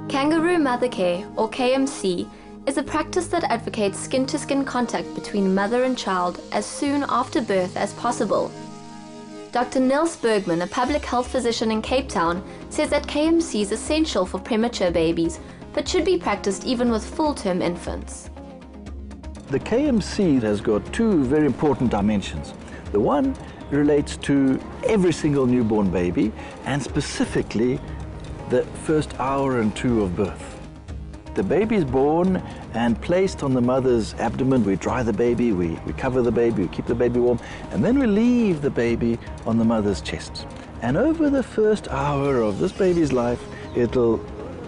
Kangaroo mother care, or KMC, is a practice that advocates skin-to-skin contact between mother and child as soon after birth as possible. Dr. Nils Bergman, a public health physician in Cape Town, says that KMC is essential for premature babies, but should be practiced even with full-term infants. The KMC has got two very important dimensions. The one relates to every single newborn baby, and specifically the first hour and two of birth. The baby is born and placed on the mother's abdomen. We dry the baby, we cover the baby, we keep the baby warm, and then we leave the baby on the mother's chest. And over the first hour of this baby's life, it'll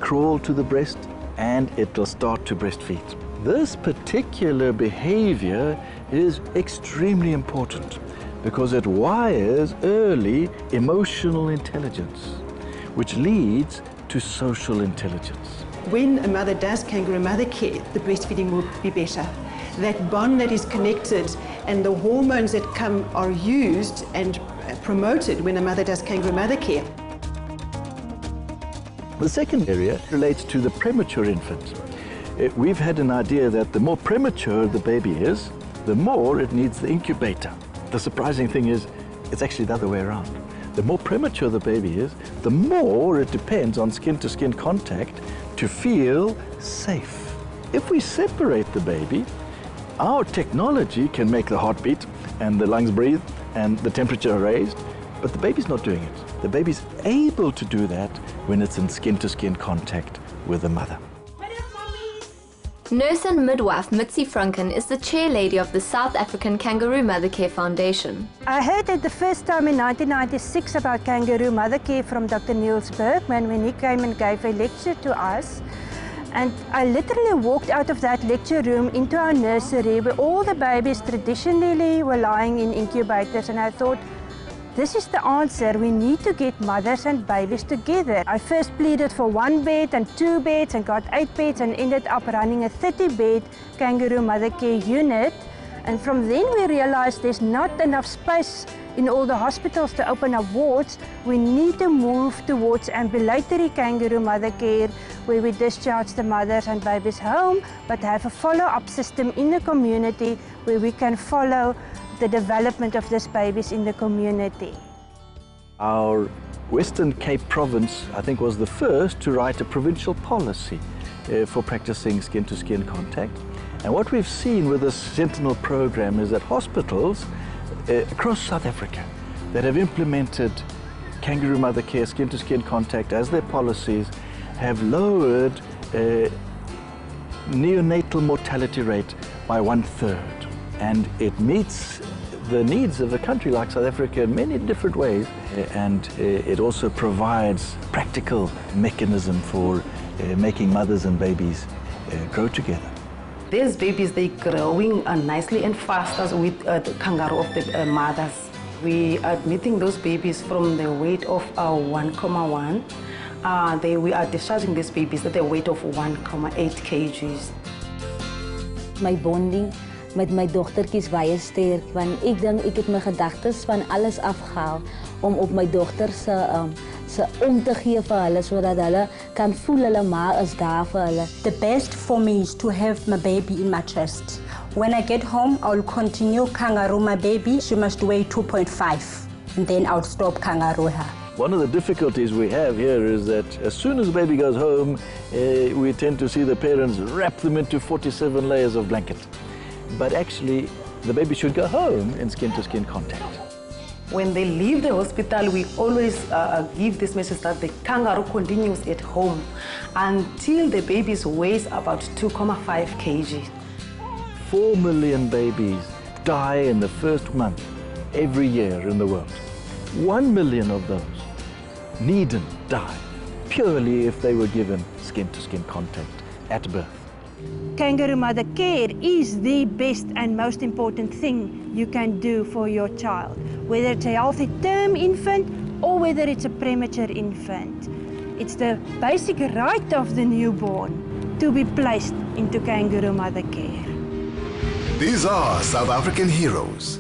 crawl to the breast and it'll start to breastfeed. This particular behavior is extremely important because it wires early emotional intelligence, which leads to social intelligence. When a mother does kangaroo mother care, the breastfeeding will be better. That bond that is connected and the hormones that come are used and promoted when a mother does kangaroo mother care. The second area relates to the premature infant. We've had an idea that the more premature the baby is, the more it needs the incubator. The surprising thing is, it's actually the other way around. The more premature the baby is, the more it depends on skin-to-skin contact to feel safe. If we separate the baby, our technology can make the heart beat and the lungs breathe and the temperature raised, but the baby's not doing it. The baby's able to do that when it's in skin-to-skin contact with the mother. Nurse and midwife Mitzi Franken is the chair lady of the South African Kangaroo Mother Care Foundation. I heard it the first time in 1996 about kangaroo mother care from Dr. Nils Bergman when he came and gave a lecture to us. And I literally walked out of that lecture room into our nursery where all the babies traditionally were lying in incubators, and I thought, this is the answer. We need to get mothers and babies together. I first pleaded for 1 bed and 2 beds and got 8 beds and ended up running a 30-bed kangaroo mother care unit. And from then we realized there's not enough space in all the hospitals to open up wards. We need to move towards ambulatory kangaroo mother care where we discharge the mothers and babies home, but have a follow-up system in the community where we can follow the development of these babies in the community. Our Western Cape province, I think, was the first to write a provincial policy for practicing skin-to-skin contact. And what we've seen with this Sentinel program is that hospitals across South Africa that have implemented kangaroo mother care, skin-to-skin contact as their policies have lowered neonatal mortality rate by 1/3. And it meets the needs of a country like South Africa in many different ways, and it also provides practical mechanism for making mothers and babies grow together. These babies, they're growing nicely and faster with the kangaroo of the mothers. We are admitting those babies from the weight of 1,1. We are discharging these babies at the weight of 1,8 kgs. My bonding met my dogtertjies baie sterk, want ek dink ek het my gedagtes van alles afgehaal om op my dogter se om te gee vir hulle sodat hulle kan voel hulle ma is daar vir hulle. The best for me is to have my baby in my chest. When I get home, I'll continue kangaroo my baby. She must weigh 2.5, and then I'll stop kangaroo her. One of the difficulties we have here is that as soon as the baby goes home, we tend to see the parents wrap them into 47 layers of blanket. But actually, the baby should go home in skin-to-skin contact. When they leave the hospital, we always give this message that the kangaroo continues at home until the baby weighs about 2.5 kg. 4 million babies die in the first month every year in the world. 1 million of those needn't die purely if they were given skin-to-skin contact at birth. Kangaroo mother care is the best and most important thing you can do for your child, whether it's a healthy term infant or whether it's a premature infant. It's the basic right of the newborn to be placed into kangaroo mother care. These are South African heroes.